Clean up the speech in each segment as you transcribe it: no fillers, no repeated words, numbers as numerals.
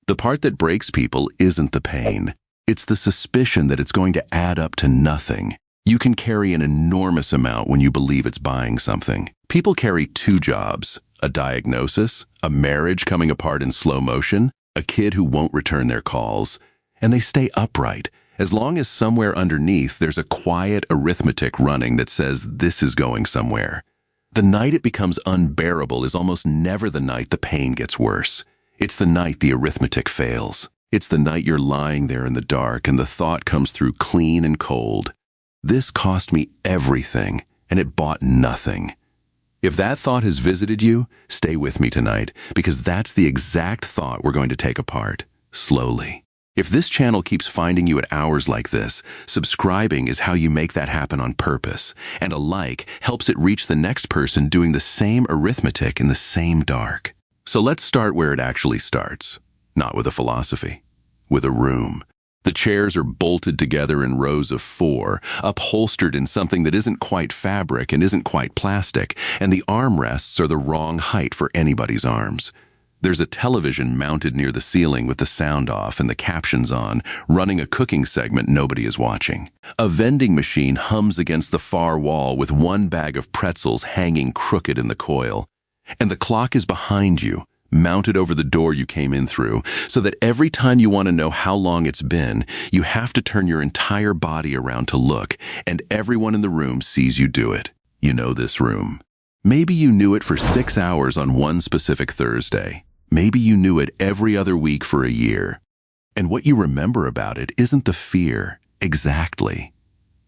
The part that breaks people isn't the pain. It's the suspicion that it's going to add up to nothing. You can carry an enormous amount when you believe it's buying something. People carry two jobs: a diagnosis, a marriage coming apart in slow motion, a kid who won't return their calls. And they stay upright, as long as somewhere underneath there's a quiet arithmetic running that says this is going somewhere. The night it becomes unbearable is almost never the night the pain gets worse. It's the night the arithmetic fails. It's the night you're lying there in the dark and the thought comes through clean and cold. This cost me everything, and it bought nothing. If that thought has visited you, stay with me tonight, because that's the exact thought we're going to take apart, slowly. If this channel keeps finding you at hours like this, subscribing is how you make that happen on purpose, and a like helps it reach the next person doing the same arithmetic in the same dark. So let's start where it actually starts. Not with a philosophy, with a room. The chairs are bolted together in rows of 4, upholstered in something that isn't quite fabric and isn't quite plastic, and the armrests are the wrong height for anybody's arms. There's a television mounted near the ceiling with the sound off and the captions on, running a cooking segment nobody is watching. A vending machine hums against the far wall with one bag of pretzels hanging crooked in the coil. And the clock is behind you, mounted over the door you came in through, so that every time you want to know how long it's been, you have to turn your entire body around to look, and everyone in the room sees you do it. You know this room. Maybe you knew it for 6 hours on one specific Thursday. Maybe you knew it every other week for a year. And what you remember about it isn't the fear, exactly.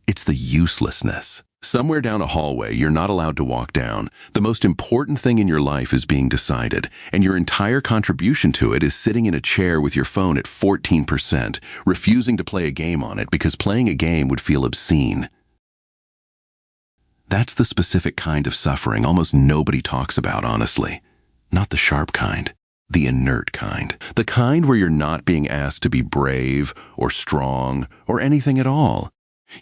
It's the uselessness. Somewhere down a hallway you're not allowed to walk down. The most important thing in your life is being decided, and your entire contribution to it is sitting in a chair with your phone at 14%, refusing to play a game on it because playing a game would feel obscene. That's the specific kind of suffering almost nobody talks about, honestly. Not the sharp kind. The inert kind. The kind where you're not being asked to be brave or strong or anything at all.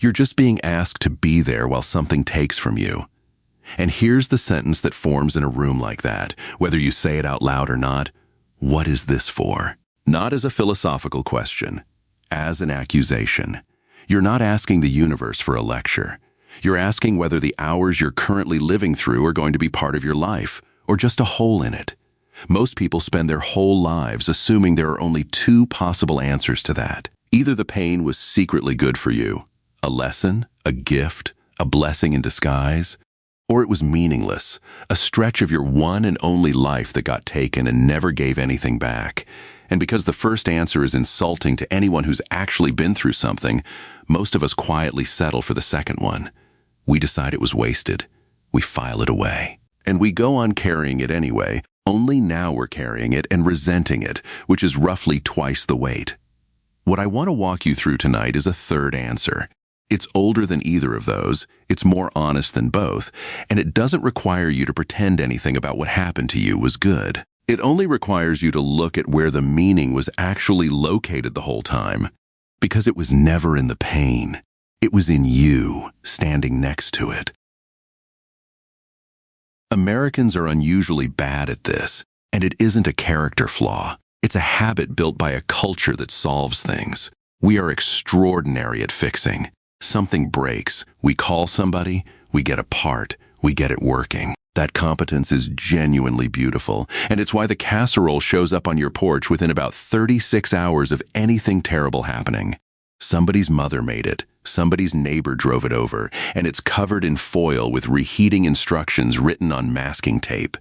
You're just being asked to be there while something takes from you. And here's the sentence that forms in a room like that, whether you say it out loud or not. What is this for? Not as a philosophical question, as an accusation. You're not asking the universe for a lecture. You're asking whether the hours you're currently living through are going to be part of your life, or just a hole in it. Most people spend their whole lives assuming there are only two possible answers to that. Either the pain was secretly good for you, a lesson, a gift, a blessing in disguise, or it was meaningless, a stretch of your one and only life that got taken and never gave anything back. And because the first answer is insulting to anyone who's actually been through something, most of us quietly settle for the second one. We decide it was wasted. We file it away. And we go on carrying it anyway, only now we're carrying it and resenting it, which is roughly twice the weight. What I want to walk you through tonight is a third answer. It's older than either of those, it's more honest than both, and it doesn't require you to pretend anything about what happened to you was good. It only requires you to look at where the meaning was actually located the whole time, because it was never in the pain. It was in you, standing next to it. Americans are unusually bad at this, and it isn't a character flaw. It's a habit built by a culture that solves things. We are extraordinary at fixing. Something breaks, we call somebody, we get a part, we get it working. That competence is genuinely beautiful, and it's why the casserole shows up on your porch within about 36 hours of anything terrible happening. Somebody's mother made it, somebody's neighbor drove it over, and it's covered in foil with reheating instructions written on masking tape.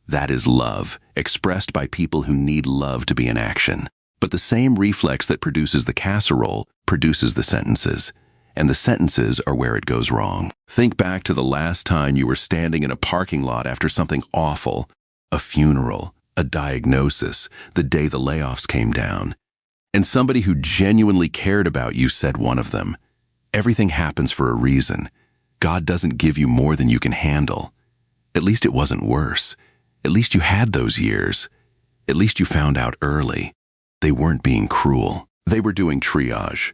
That is love, expressed by people who need love to be in action. But the same reflex that produces the casserole produces the sentences. And the sentences are where it goes wrong. Think back to the last time you were standing in a parking lot after something awful, a funeral, a diagnosis, the day the layoffs came down. And somebody who genuinely cared about you said one of them. Everything happens for a reason. God doesn't give you more than you can handle. At least it wasn't worse. At least you had those years. At least you found out early. They weren't being cruel. They were doing triage.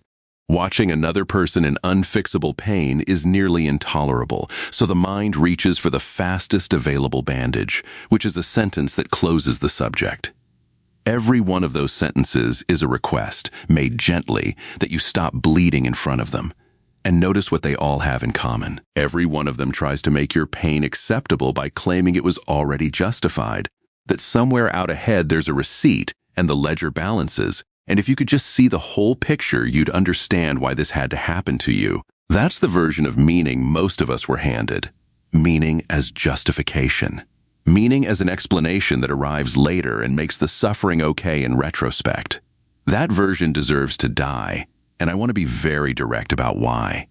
Watching another person in unfixable pain is nearly intolerable, so the mind reaches for the fastest available bandage, which is a sentence that closes the subject. Every one of those sentences is a request, made gently, that you stop bleeding in front of them. And notice what they all have in common. Every one of them tries to make your pain acceptable by claiming it was already justified, that somewhere out ahead there's a receipt and the ledger balances, and if you could just see the whole picture, you'd understand why this had to happen to you. That's the version of meaning most of us were handed. Meaning as justification. Meaning as an explanation that arrives later and makes the suffering okay in retrospect. That version deserves to die, and I want to be very direct about why.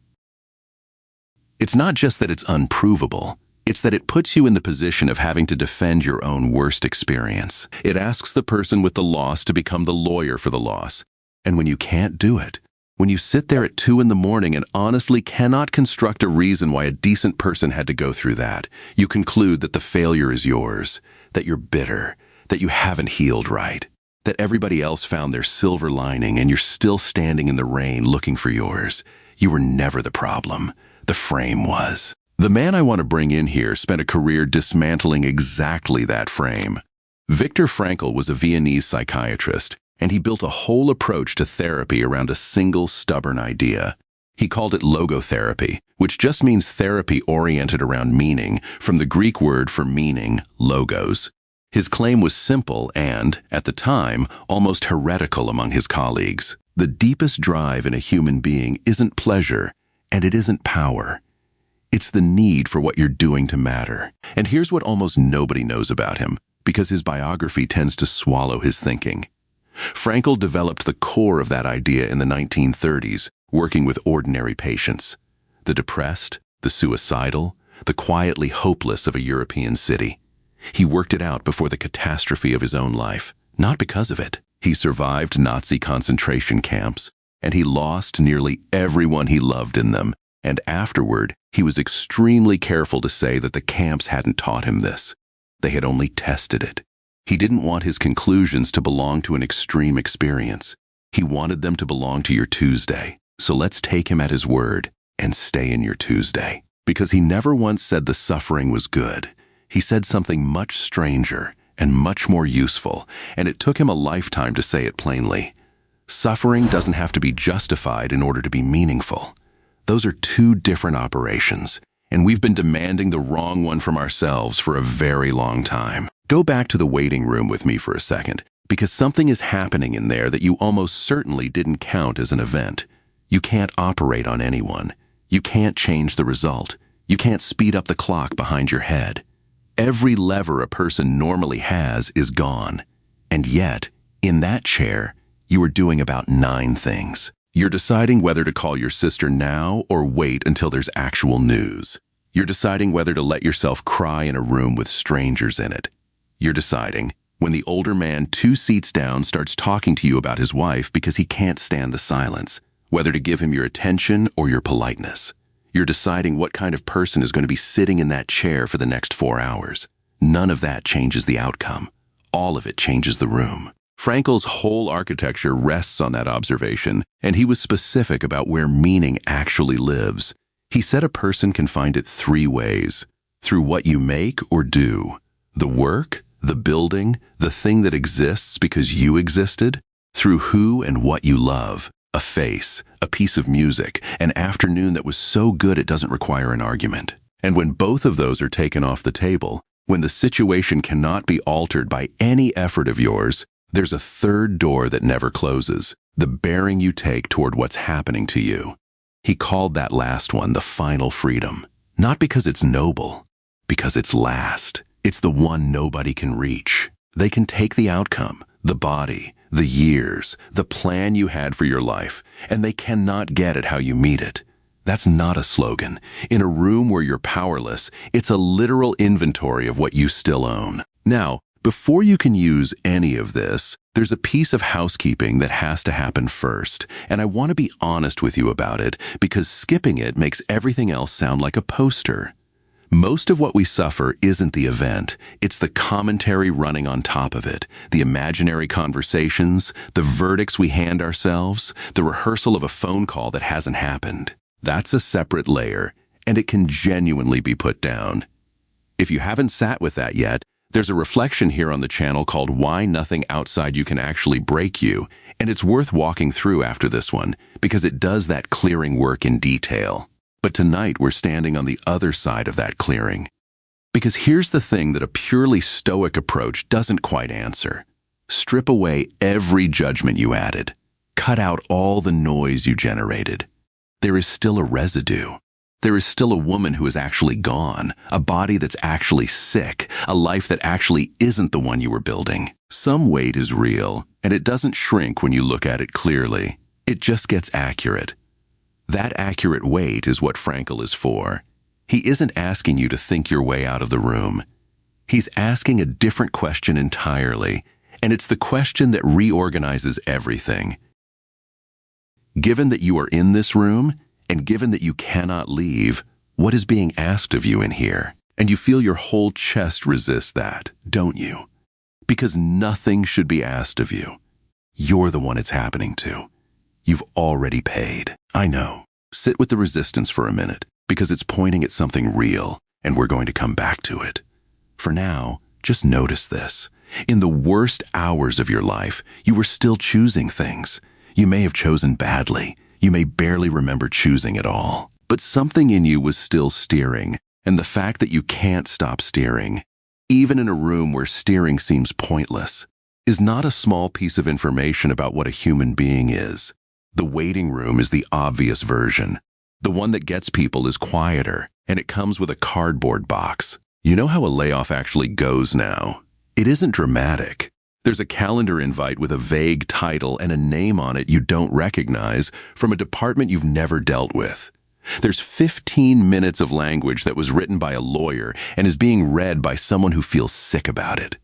It's not just that it's unprovable, it's that it puts you in the position of having to defend your own worst experience. It asks the person with the loss to become the lawyer for the loss. And when you can't do it, when you sit there at 2 in the morning and honestly cannot construct a reason why a decent person had to go through that, you conclude that the failure is yours, that you're bitter, that you haven't healed right, that everybody else found their silver lining and you're still standing in the rain looking for yours. You were never the problem. The frame was. The man I want to bring in here spent a career dismantling exactly that frame. Viktor Frankl was a Viennese psychiatrist, and he built a whole approach to therapy around a single stubborn idea. He called it logotherapy, which just means therapy oriented around meaning, from the Greek word for meaning, logos. His claim was simple and, at the time, almost heretical among his colleagues. The deepest drive in a human being isn't pleasure, and it isn't power. It's the need for what you're doing to matter. And here's what almost nobody knows about him, because his biography tends to swallow his thinking. Frankl developed the core of that idea in the 1930s, working with ordinary patients. The depressed, the suicidal, the quietly hopeless of a European city. He worked it out before the catastrophe of his own life, not because of it. He survived Nazi concentration camps, and he lost nearly everyone he loved in them. And afterward, he was extremely careful to say that the camps hadn't taught him this. They had only tested it. He didn't want his conclusions to belong to an extreme experience. He wanted them to belong to your Tuesday. So let's take him at his word and stay in your Tuesday. Because he never once said the suffering was good. He said something much stranger and much more useful, and it took him a lifetime to say it plainly. Suffering doesn't have to be justified in order to be meaningful. Those are two different operations, and we've been demanding the wrong one from ourselves for a very long time. Go back to the waiting room with me for a second, because something is happening in there that you almost certainly didn't count as an event. You can't operate on anyone. You can't change the result. You can't speed up the clock behind your head. Every lever a person normally has is gone. And yet, in that chair, you are doing about 9 things. You're deciding whether to call your sister now or wait until there's actual news. You're deciding whether to let yourself cry in a room with strangers in it. You're deciding when the older man 2 seats down starts talking to you about his wife because he can't stand the silence, whether to give him your attention or your politeness. You're deciding what kind of person is going to be sitting in that chair for the next 4 hours. None of that changes the outcome. All of it changes the room. Frankl's whole architecture rests on that observation, and he was specific about where meaning actually lives. He said a person can find it 3 ways: through what you make or do, the work, the building, the thing that exists because you existed, through who and what you love, a face, a piece of music, an afternoon that was so good it doesn't require an argument. And when both of those are taken off the table, when the situation cannot be altered by any effort of yours, there's a 3rd door that never closes, the bearing you take toward what's happening to you. He called that last one the final freedom, not because it's noble, because it's last. It's the one nobody can reach. They can take the outcome, the body, the years, the plan you had for your life, and they cannot get at how you meet it. That's not a slogan. In a room where you're powerless, it's a literal inventory of what you still own. Now, before you can use any of this, there's a piece of housekeeping that has to happen first, and I want to be honest with you about it because skipping it makes everything else sound like a poster. Most of what we suffer isn't the event, it's the commentary running on top of it, the imaginary conversations, the verdicts we hand ourselves, the rehearsal of a phone call that hasn't happened. That's a separate layer, and it can genuinely be put down. If you haven't sat with that yet, There's a reflection here on the channel called Why Nothing Outside You Can Actually Break You, and it's worth walking through after this one because it does that clearing work in detail. But tonight we're standing on the other side of that clearing. Because here's the thing that a purely stoic approach doesn't quite answer. Strip away every judgment you added. Cut out all the noise you generated. There is still a residue. There is still a woman who is actually gone, a body that's actually sick, a life that actually isn't the one you were building. Some weight is real, and it doesn't shrink when you look at it clearly. It just gets accurate. That accurate weight is what Frankl is for. He isn't asking you to think your way out of the room. He's asking a different question entirely, and it's the question that reorganizes everything. Given that you are in this room, and given that you cannot leave, what is being asked of you in here? And you feel your whole chest resist that, don't you? Because nothing should be asked of you. You're the one it's happening to. You've already paid. I know. Sit with the resistance for a minute, because it's pointing at something real, and we're going to come back to it. For now, just notice this. In the worst hours of your life, you were still choosing things. You may have chosen badly. You may barely remember choosing at all. But something in you was still steering, and the fact that you can't stop steering, even in a room where steering seems pointless, is not a small piece of information about what a human being is. The waiting room is the obvious version. The one that gets people is quieter, and it comes with a cardboard box. You know how a layoff actually goes now. It isn't dramatic. There's a calendar invite with a vague title and a name on it you don't recognize from a department you've never dealt with. There's 15 minutes of language that was written by a lawyer and is being read by someone who feels sick about it.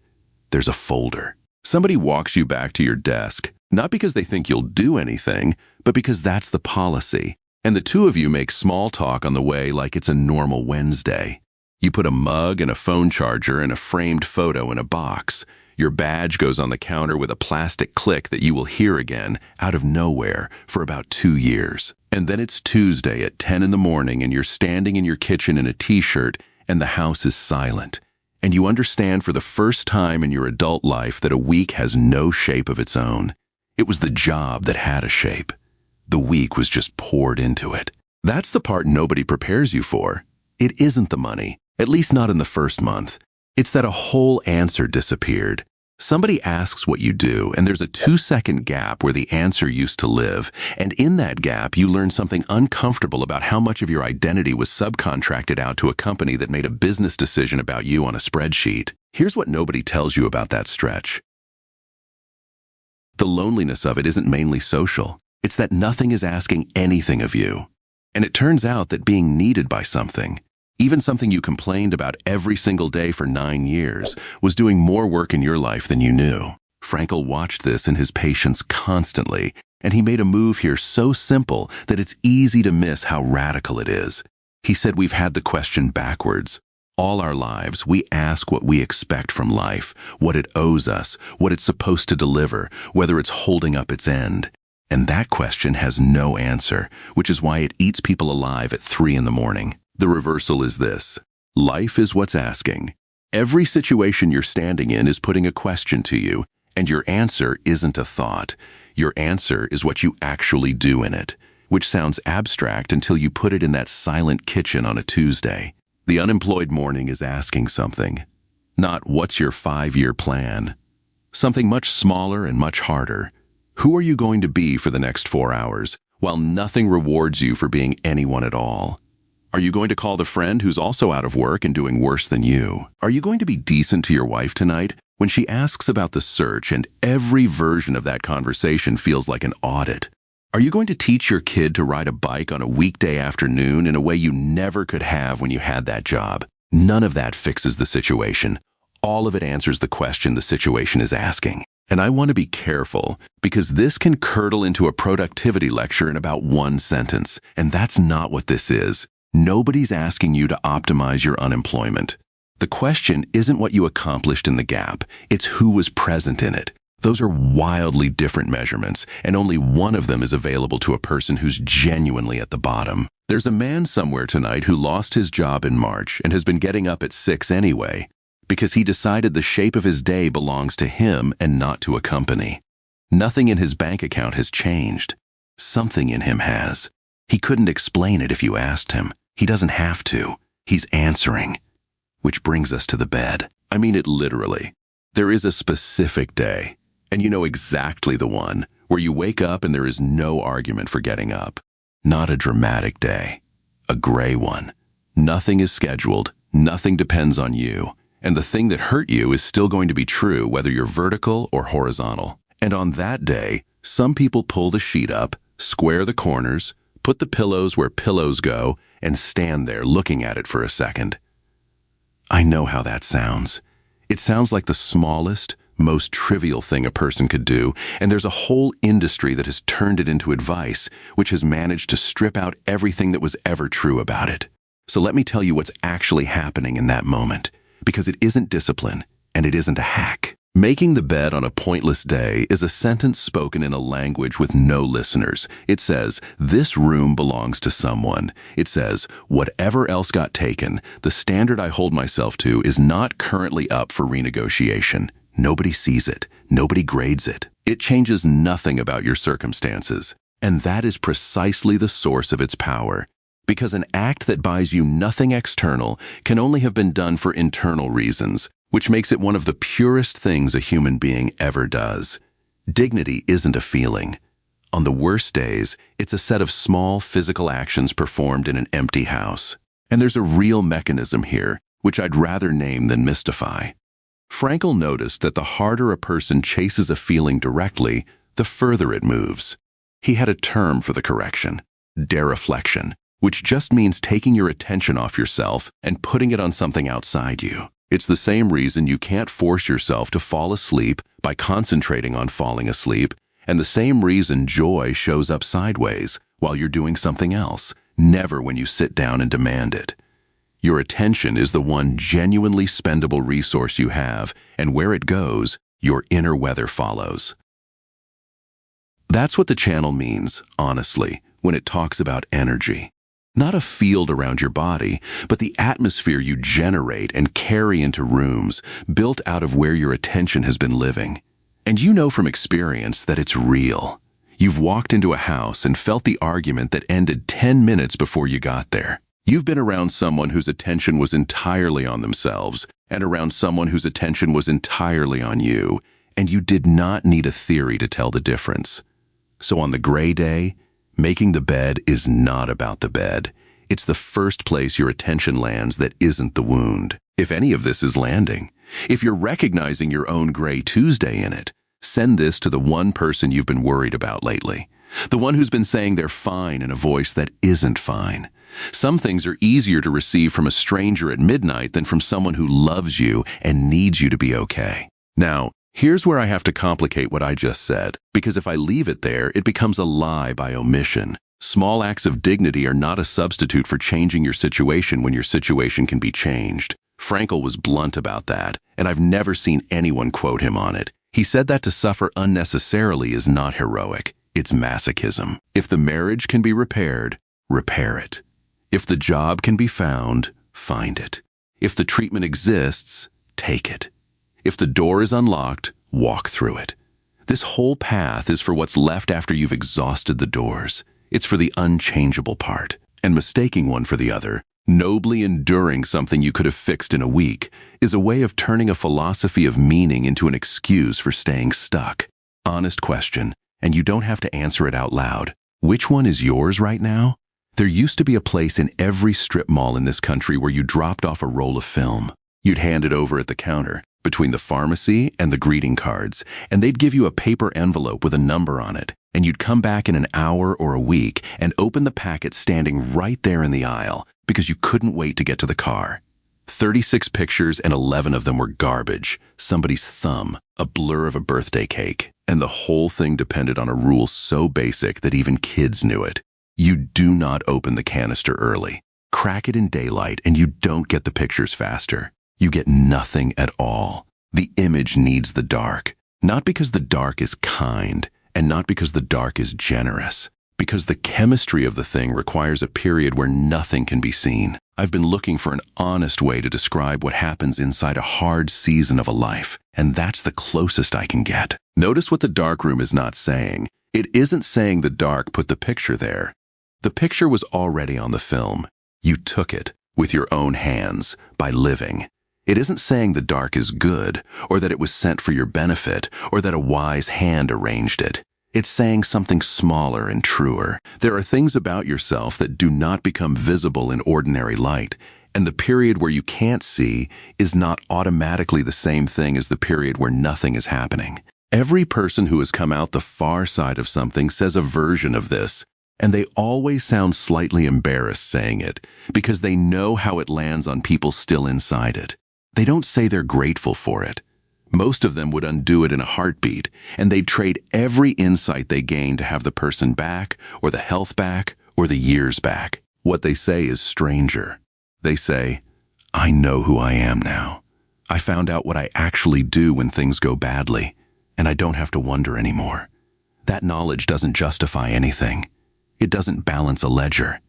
There's a folder. Somebody walks you back to your desk, not because they think you'll do anything, but because that's the policy. And the two of you make small talk on the way like it's a normal Wednesday. You put a mug and a phone charger and a framed photo in a box. Your badge goes on the counter with a plastic click that you will hear again, out of nowhere, for about 2 years. And then it's Tuesday at 10 in the morning and you're standing in your kitchen in a t-shirt and the house is silent. And you understand for the first time in your adult life that a week has no shape of its own. It was the job that had a shape. The week was just poured into it. That's the part nobody prepares you for. It isn't the money, at least not in the first month. It's that a whole answer disappeared. Somebody asks what you do, and there's a 2-second gap where the answer used to live, and in that gap you learn something uncomfortable about how much of your identity was subcontracted out to a company that made a business decision about you on a spreadsheet. Here's what nobody tells you about that stretch. The loneliness of it isn't mainly social. It's that nothing is asking anything of you. And it turns out that being needed by something, even something you complained about every single day for 9 years, was doing more work in your life than you knew. Frankl watched this in his patients constantly, and he made a move here so simple that it's easy to miss how radical it is. He said we've had the question backwards. All our lives, we ask what we expect from life, what it owes us, what it's supposed to deliver, whether it's holding up its end. And that question has no answer, which is why it eats people alive at 3 in the morning. The reversal is this. Life is what's asking. Every situation you're standing in is putting a question to you, and your answer isn't a thought. Your answer is what you actually do in it, which sounds abstract until you put it in that silent kitchen on a Tuesday. The unemployed morning is asking something. Not what's your 5-year plan. Something much smaller and much harder. Who are you going to be for the next 4 hours, while nothing rewards you for being anyone at all? Are you going to call the friend who's also out of work and doing worse than you? Are you going to be decent to your wife tonight when she asks about the search and every version of that conversation feels like an audit? Are you going to teach your kid to ride a bike on a weekday afternoon in a way you never could have when you had that job? None of that fixes the situation. All of it answers the question the situation is asking. And I want to be careful because this can curdle into a productivity lecture in about 1 sentence, and that's not what this is. Nobody's asking you to optimize your unemployment. The question isn't what you accomplished in the gap, it's who was present in it. Those are wildly different measurements, and only one of them is available to a person who's genuinely at the bottom. There's a man somewhere tonight who lost his job in March and has been getting up at 6 anyway, because he decided the shape of his day belongs to him and not to a company. Nothing in his bank account has changed. Something in him has. He couldn't explain it if you asked him. He doesn't have to. He's answering. Which brings us to the bed. I mean it literally. There is a specific day, and you know exactly the one, where you wake up and there is no argument for getting up. Not a dramatic day. A gray one. Nothing is scheduled, nothing depends on you, and the thing that hurt you is still going to be true whether you're vertical or horizontal. And on that day, some people pull the sheet up, square the corners, put the pillows where pillows go, and stand there looking at it for a second. I know how that sounds. It sounds like the smallest, most trivial thing a person could do, and there's a whole industry that has turned it into advice, which has managed to strip out everything that was ever true about it. So let me tell you what's actually happening in that moment, because it isn't discipline, and it isn't a hack. Making the bed on a pointless day is a sentence spoken in a language with no listeners. It says, this room belongs to someone. It says, whatever else got taken, the standard I hold myself to is not currently up for renegotiation. Nobody sees it. Nobody grades it. It changes nothing about your circumstances. And that is precisely the source of its power. Because an act that buys you nothing external can only have been done for internal reasons, which makes it one of the purest things a human being ever does. Dignity isn't a feeling. On the worst days, it's a set of small physical actions performed in an empty house. And there's a real mechanism here, which I'd rather name than mystify. Frankl noticed that the harder a person chases a feeling directly, the further it moves. He had a term for the correction, dereflection, which just means taking your attention off yourself and putting it on something outside you. It's the same reason you can't force yourself to fall asleep by concentrating on falling asleep, and the same reason joy shows up sideways while you're doing something else, never when you sit down and demand it. Your attention is the one genuinely spendable resource you have, and where it goes, your inner weather follows. That's what the channel means, honestly, when it talks about energy. Not a field around your body, but the atmosphere you generate and carry into rooms built out of where your attention has been living. And you know from experience that it's real. You've walked into a house and felt the argument that ended 10 minutes before you got there. You've been around someone whose attention was entirely on themselves and around someone whose attention was entirely on you, and you did not need a theory to tell the difference. So on the gray day, making the bed is not about the bed. It's the first place your attention lands that isn't the wound. If any of this is landing, if you're recognizing your own gray Tuesday in it, send this to the one person you've been worried about lately. The one who's been saying they're fine in a voice that isn't fine. Some things are easier to receive from a stranger at midnight than from someone who loves you and needs you to be okay. Now, here's where I have to complicate what I just said, because if I leave it there, it becomes a lie by omission. Small acts of dignity are not a substitute for changing your situation when your situation can be changed. Frankl was blunt about that, and I've never seen anyone quote him on it. He said that to suffer unnecessarily is not heroic. It's masochism. If the marriage can be repaired, repair it. If the job can be found, find it. If the treatment exists, take it. If the door is unlocked, walk through it. This whole path is for what's left after you've exhausted the doors. It's for the unchangeable part. And mistaking one for the other, nobly enduring something you could have fixed in a week, is a way of turning a philosophy of meaning into an excuse for staying stuck. Honest question, and you don't have to answer it out loud. Which one is yours right now? There used to be a place in every strip mall in this country where you dropped off a roll of film. You'd hand it over at the counter, between the pharmacy and the greeting cards, and they'd give you a paper envelope with a number on it, and you'd come back in an hour or a week and open the packet standing right there in the aisle because you couldn't wait to get to the car. 36 pictures and 11 of them were garbage, somebody's thumb, a blur of a birthday cake, and the whole thing depended on a rule so basic that even kids knew it. You do not open the canister early. Crack it in daylight and you don't get the pictures faster. You get nothing at all. The image needs the dark, not because the dark is kind and not because the dark is generous, because the chemistry of the thing requires a period where nothing can be seen. I've been looking for an honest way to describe what happens inside a hard season of a life, and that's the closest I can get. Notice what the darkroom is not saying. It isn't saying the dark put the picture there. The picture was already on the film. You took it with your own hands by living. It isn't saying the dark is good, or that it was sent for your benefit, or that a wise hand arranged it. It's saying something smaller and truer. There are things about yourself that do not become visible in ordinary light, and the period where you can't see is not automatically the same thing as the period where nothing is happening. Every person who has come out the far side of something says a version of this, and they always sound slightly embarrassed saying it, because they know how it lands on people still inside it. They don't say they're grateful for it. Most of them would undo it in a heartbeat, and they'd trade every insight they gained to have the person back, or the health back, or the years back. What they say is stranger. They say, I know who I am now. I found out what I actually do when things go badly, and I don't have to wonder anymore. That knowledge doesn't justify anything. It doesn't balance a ledger.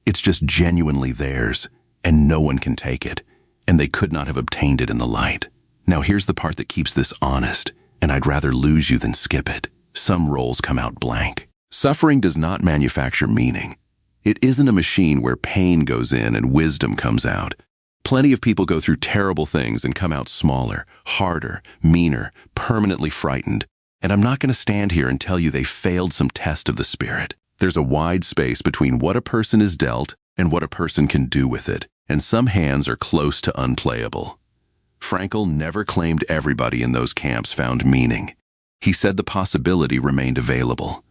It's just genuinely theirs, and no one can take it, and they could not have obtained it in the light. Now here's the part that keeps this honest, and I'd rather lose you than skip it. Some roles come out blank. Suffering does not manufacture meaning. It isn't a machine where pain goes in and wisdom comes out. Plenty of people go through terrible things and come out smaller, harder, meaner, permanently frightened. And I'm not going to stand here and tell you they failed some test of the spirit. There's a wide space between what a person is dealt and what a person can do with it, and some hands are close to unplayable. Frankl never claimed everybody in those camps found meaning. He said the possibility remained available.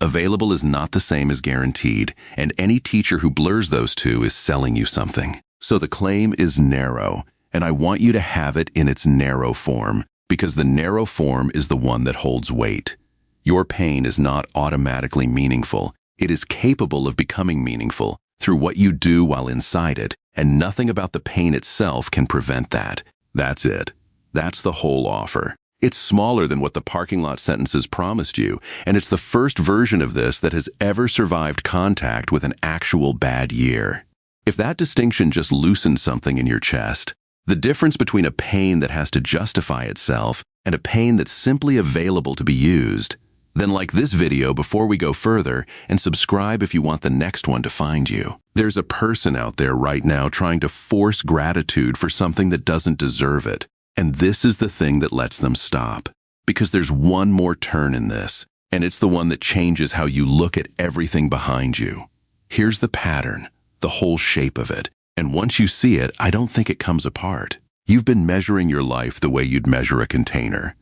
Available is not the same as guaranteed, and any teacher who blurs those two is selling you something. So the claim is narrow, and I want you to have it in its narrow form, because the narrow form is the one that holds weight. Your pain is not automatically meaningful. It is capable of becoming meaningful through what you do while inside it, and nothing about the pain itself can prevent that. That's it. That's the whole offer. It's smaller than what the parking lot sentences promised you, and it's the first version of this that has ever survived contact with an actual bad year. If that distinction just loosened something in your chest, the difference between a pain that has to justify itself and a pain that's simply available to be used, then like this video before we go further and subscribe if you want the next one to find you. There's a person out there right now trying to force gratitude for something that doesn't deserve it. And this is the thing that lets them stop. Because there's one more turn in this, and it's the one that changes how you look at everything behind you. Here's the pattern, the whole shape of it. And once you see it, I don't think it comes apart. You've been measuring your life the way you'd measure a container.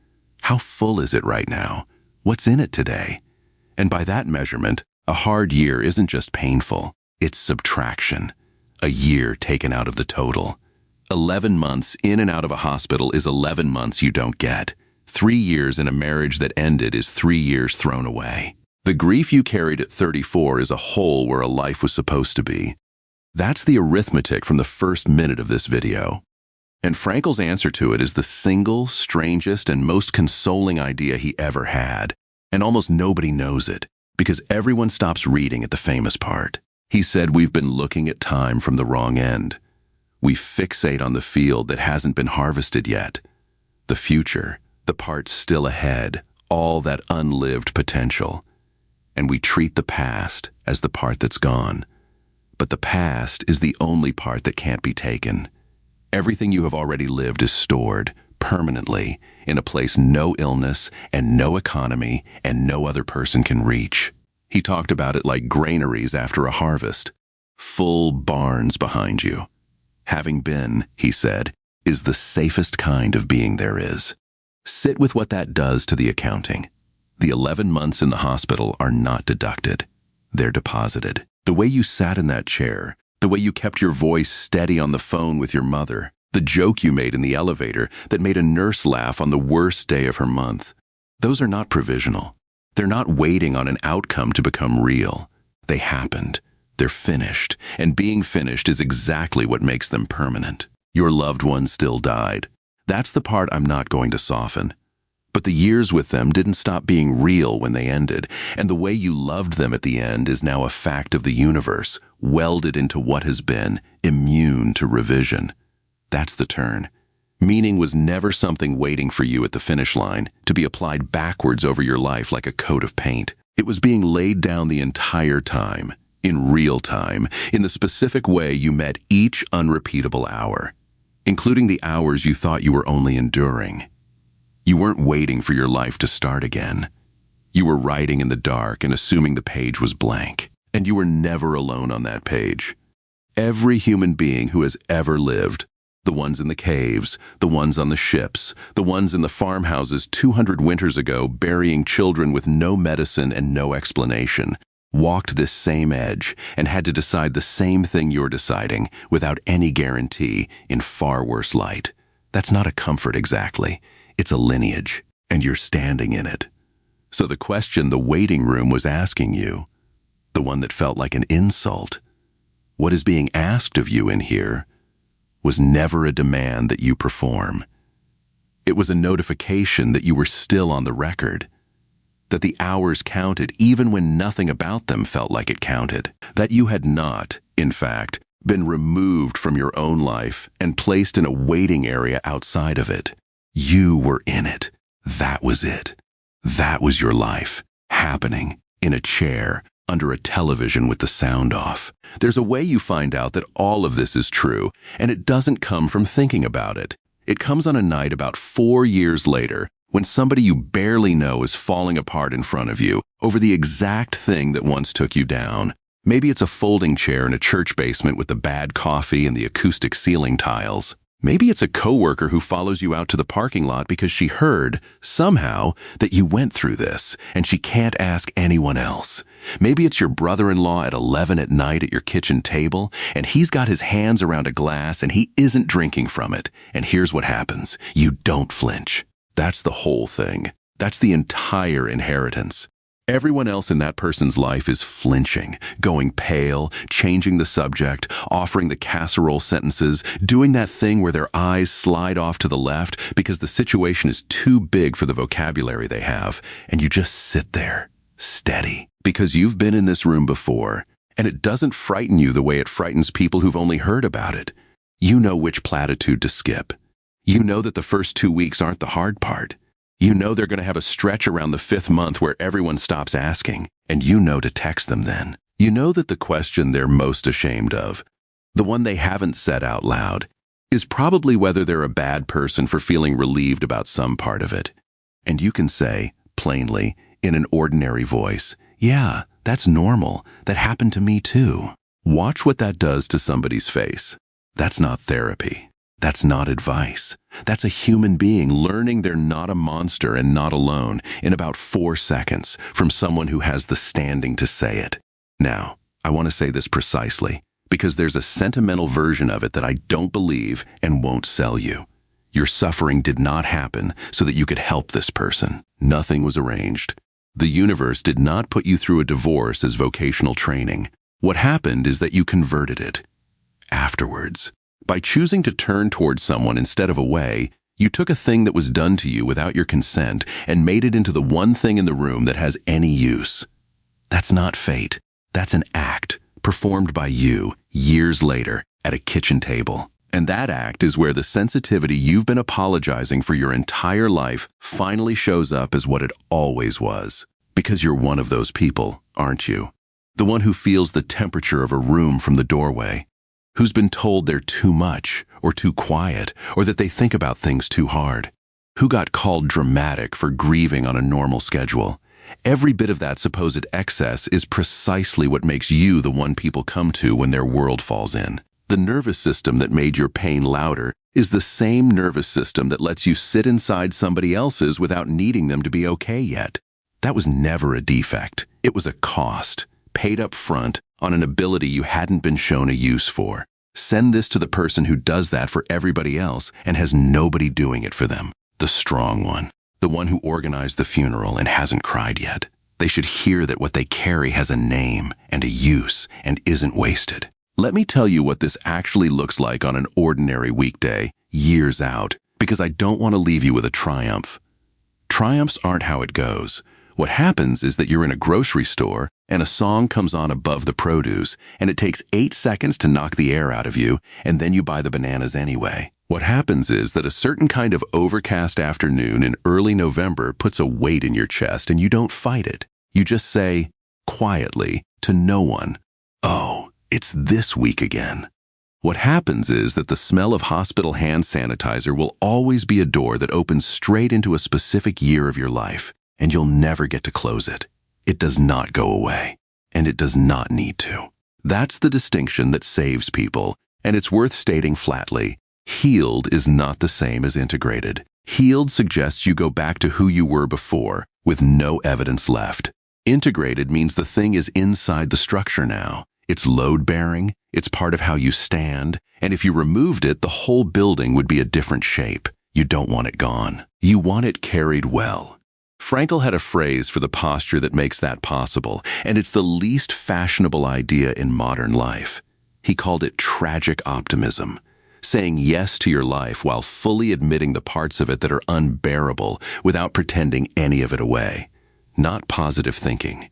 How full is it right now? What's in it today? And by that measurement, a hard year isn't just painful, it's subtraction. A year taken out of the total. 11 months in and out of a hospital is 11 months you don't get. 3 years in a marriage that ended is 3 years thrown away. The grief you carried at 34 is a hole where a life was supposed to be. That's the arithmetic from the first minute of this video. And Frankl's answer to it is the single, strangest, and most consoling idea he ever had. And almost nobody knows it, because everyone stops reading at the famous part. He said, we've been looking at time from the wrong end. We fixate on the field that hasn't been harvested yet. The future, the part still ahead, all that unlived potential. And we treat the past as the part that's gone. But the past is the only part that can't be taken. Everything you have already lived is stored, permanently, in a place no illness and no economy and no other person can reach. He talked about it like granaries after a harvest. Full barns behind you. Having been, he said, is the safest kind of being there is. Sit with what that does to the accounting. The 11 months in the hospital are not deducted. They're deposited. The way you sat in that chair, the way you kept your voice steady on the phone with your mother, the joke you made in the elevator that made a nurse laugh on the worst day of her month. Those are not provisional. They're not waiting on an outcome to become real. They happened. They're finished, and being finished is exactly what makes them permanent. Your loved one still died. That's the part I'm not going to soften. But the years with them didn't stop being real when they ended, and the way you loved them at the end is now a fact of the universe, welded into what has been, immune to revision. That's the turn. Meaning was never something waiting for you at the finish line to be applied backwards over your life like a coat of paint. It was being laid down the entire time, in real time, in the specific way you met each unrepeatable hour, including the hours you thought you were only enduring. You weren't waiting for your life to start again. You were writing in the dark and assuming the page was blank, and you were never alone on that page. Every human being who has ever lived, the ones in the caves, the ones on the ships, the ones in the farmhouses 200 winters ago burying children with no medicine and no explanation, walked this same edge and had to decide the same thing you're deciding without any guarantee in far worse light. That's not a comfort exactly. It's a lineage, and you're standing in it. So the question the waiting room was asking you, the one that felt like an insult, what is being asked of you in here, was never a demand that you perform. It was a notification that you were still on the record, that the hours counted even when nothing about them felt like it counted, that you had not, in fact, been removed from your own life and placed in a waiting area outside of it. You were in it. That was it. That was your life, happening, in a chair, under a television with the sound off. There's a way you find out that all of this is true, and it doesn't come from thinking about it. It comes on a night about 4 years later, when somebody you barely know is falling apart in front of you over the exact thing that once took you down. Maybe it's a folding chair in a church basement with the bad coffee and the acoustic ceiling tiles. Maybe it's a coworker who follows you out to the parking lot because she heard, somehow, that you went through this, and she can't ask anyone else. Maybe it's your brother-in-law at 11 at night at your kitchen table, and he's got his hands around a glass and he isn't drinking from it. And here's what happens. You don't flinch. That's the whole thing. That's the entire inheritance. Everyone else in that person's life is flinching, going pale, changing the subject, offering the casserole sentences, doing that thing where their eyes slide off to the left because the situation is too big for the vocabulary they have, and you just sit there, steady, because you've been in this room before, and it doesn't frighten you the way it frightens people who've only heard about it. You know which platitude to skip. You know that the first 2 weeks aren't the hard part. You know they're going to have a stretch around the 5th month where everyone stops asking, and you know to text them then. You know that the question they're most ashamed of, the one they haven't said out loud, is probably whether they're a bad person for feeling relieved about some part of it. And you can say, plainly, in an ordinary voice, yeah, that's normal. That happened to me too. Watch what that does to somebody's face. That's not therapy. That's not advice. That's a human being learning they're not a monster and not alone in about 4 seconds from someone who has the standing to say it. Now, I want to say this precisely because there's a sentimental version of it that I don't believe and won't sell you. Your suffering did not happen so that you could help this person. Nothing was arranged. The universe did not put you through a divorce as vocational training. What happened is that you converted it. Afterwards, by choosing to turn towards someone instead of away, you took a thing that was done to you without your consent and made it into the one thing in the room that has any use. That's not fate. That's an act performed by you years later at a kitchen table. And that act is where the sensitivity you've been apologizing for your entire life finally shows up as what it always was. Because you're one of those people, aren't you? The one who feels the temperature of a room from the doorway. Who's been told they're too much, or too quiet, or that they think about things too hard. Who got called dramatic for grieving on a normal schedule. Every bit of that supposed excess is precisely what makes you the one people come to when their world falls in. The nervous system that made your pain louder is the same nervous system that lets you sit inside somebody else's without needing them to be okay yet. That was never a defect. It was a cost, paid up front on an ability you hadn't been shown a use for. Send this to the person who does that for everybody else and has nobody doing it for them. The strong one. The one who organized the funeral and hasn't cried yet. They should hear that what they carry has a name and a use and isn't wasted. Let me tell you what this actually looks like on an ordinary weekday, years out, because I don't want to leave you with a triumph. Triumphs aren't how it goes. What happens is that you're in a grocery store and a song comes on above the produce, and it takes 8 seconds to knock the air out of you, and then you buy the bananas anyway. What happens is that a certain kind of overcast afternoon in early November puts a weight in your chest, and you don't fight it. You just say, quietly, to no one, "Oh, it's this week again." What happens is that the smell of hospital hand sanitizer will always be a door that opens straight into a specific year of your life, and you'll never get to close it. It does not go away, and it does not need to. That's the distinction that saves people, and it's worth stating flatly. Healed is not the same as integrated. Healed suggests you go back to who you were before, with no evidence left. Integrated means the thing is inside the structure now. It's load-bearing, it's part of how you stand, and if you removed it, the whole building would be a different shape. You don't want it gone. You want it carried well. Frankl had a phrase for the posture that makes that possible, and it's the least fashionable idea in modern life. He called it tragic optimism, saying yes to your life while fully admitting the parts of it that are unbearable without pretending any of it away. Not positive thinking.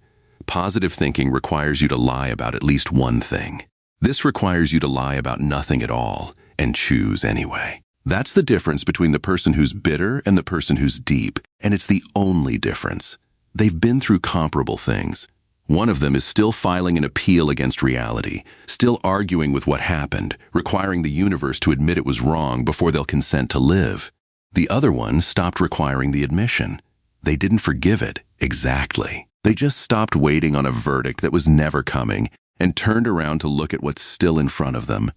Positive thinking requires you to lie about at least one thing. This requires you to lie about nothing at all and choose anyway. That's the difference between the person who's bitter and the person who's deep, and it's the only difference. They've been through comparable things. One of them is still filing an appeal against reality, still arguing with what happened, requiring the universe to admit it was wrong before they'll consent to live. The other one stopped requiring the admission. They didn't forgive it, exactly. They just stopped waiting on a verdict that was never coming and turned around to look at what's still in front of them.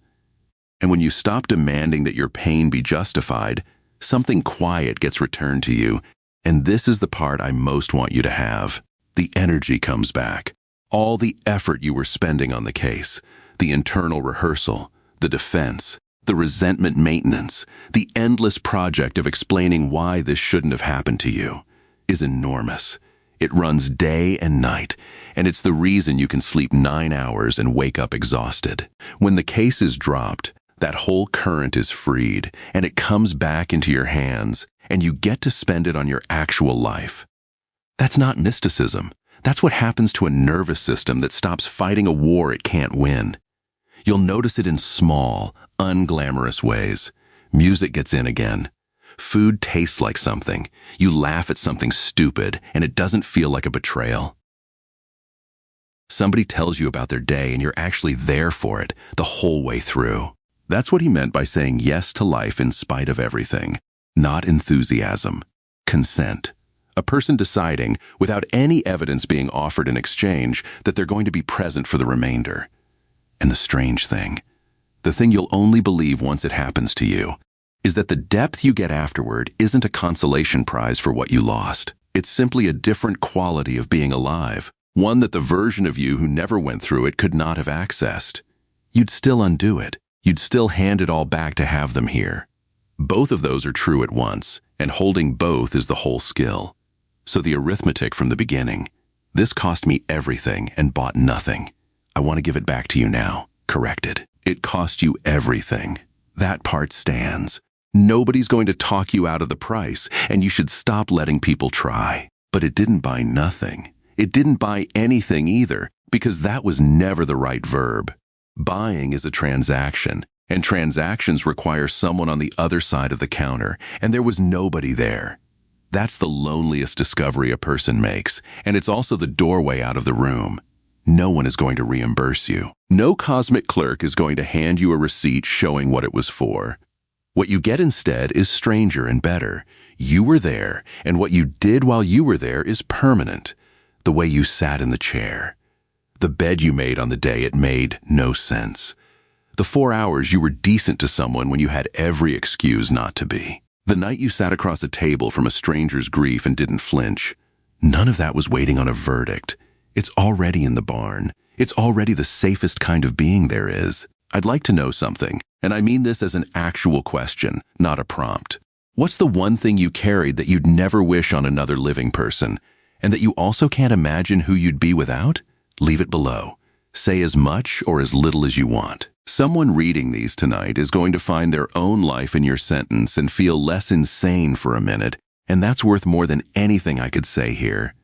And when you stop demanding that your pain be justified, something quiet gets returned to you, and this is the part I most want you to have. The energy comes back. All the effort you were spending on the case, the internal rehearsal, the defense, the resentment maintenance, the endless project of explaining why this shouldn't have happened to you, is enormous. It runs day and night, and it's the reason you can sleep 9 hours and wake up exhausted. When the case is dropped, that whole current is freed, and it comes back into your hands, and you get to spend it on your actual life. That's not mysticism. That's what happens to a nervous system that stops fighting a war it can't win. You'll notice it in small, unglamorous ways. Music gets in again. Food tastes like something. You laugh at something stupid, and it doesn't feel like a betrayal. Somebody tells you about their day, and you're actually there for it the whole way through. That's what he meant by saying yes to life in spite of everything. Not enthusiasm. Consent. A person deciding, without any evidence being offered in exchange, that they're going to be present for the remainder. And the strange thing, the thing you'll only believe once it happens to you, is that the depth you get afterward isn't a consolation prize for what you lost. It's simply a different quality of being alive, one that the version of you who never went through it could not have accessed. You'd still undo it. You'd still hand it all back to have them here. Both of those are true at once, and holding both is the whole skill. So the arithmetic from the beginning. This cost me everything and bought nothing. I want to give it back to you now, corrected. It cost you everything. That part stands. Nobody's going to talk you out of the price, and you should stop letting people try. But it didn't buy nothing. It didn't buy anything either, because that was never the right verb. Buying is a transaction, and transactions require someone on the other side of the counter, and there was nobody there. That's the loneliest discovery a person makes, and it's also the doorway out of the room. No one is going to reimburse you. No cosmic clerk is going to hand you a receipt showing what it was for. What you get instead is stranger and better. You were there, and what you did while you were there is permanent. The way you sat in the chair. The bed you made on the day it made no sense. The 4 hours you were decent to someone when you had every excuse not to be. The night you sat across a table from a stranger's grief and didn't flinch. None of that was waiting on a verdict. It's already in the barn. It's already the safest kind of being there is. I'd like to know something, and I mean this as an actual question, not a prompt. What's the one thing you carried that you'd never wish on another living person, and that you also can't imagine who you'd be without? Leave it below. Say as much or as little as you want. Someone reading these tonight is going to find their own life in your sentence and feel less insane for a minute, and that's worth more than anything I could say here.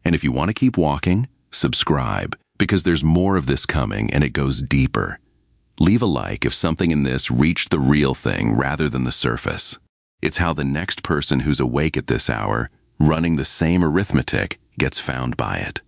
And if you want to keep walking, subscribe, because there's more of this coming and it goes deeper. Leave a like if something in this reached the real thing rather than the surface. It's how the next person who's awake at this hour, running the same arithmetic, gets found by it.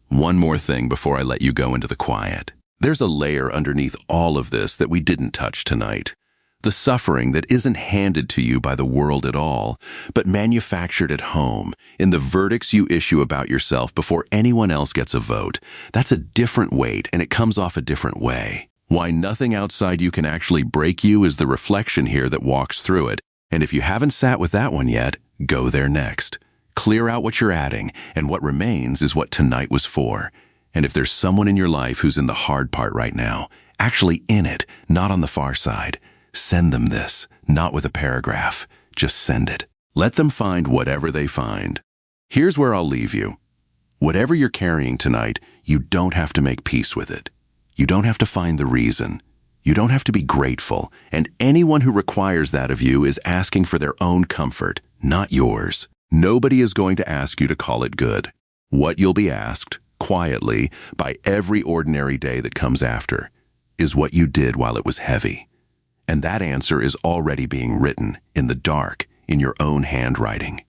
One more thing before I let you go into the quiet. There's a layer underneath all of this that we didn't touch tonight. The suffering that isn't handed to you by the world at all, but manufactured at home, in the verdicts you issue about yourself before anyone else gets a vote. That's a different weight, and it comes off a different way. Why nothing outside you can actually break you is the reflection here that walks through it. And if you haven't sat with that one yet, go there next. Clear out what you're adding, and what remains is what tonight was for. And if there's someone in your life who's in the hard part right now, actually in it, not on the far side, send them this, not with a paragraph. Just send it. Let them find whatever they find. Here's where I'll leave you. Whatever you're carrying tonight, you don't have to make peace with it. You don't have to find the reason. You don't have to be grateful. And anyone who requires that of you is asking for their own comfort, not yours. Nobody is going to ask you to call it good. What you'll be asked, quietly, by every ordinary day that comes after, is what you did while it was heavy. And that answer is already being written, in the dark, in your own handwriting.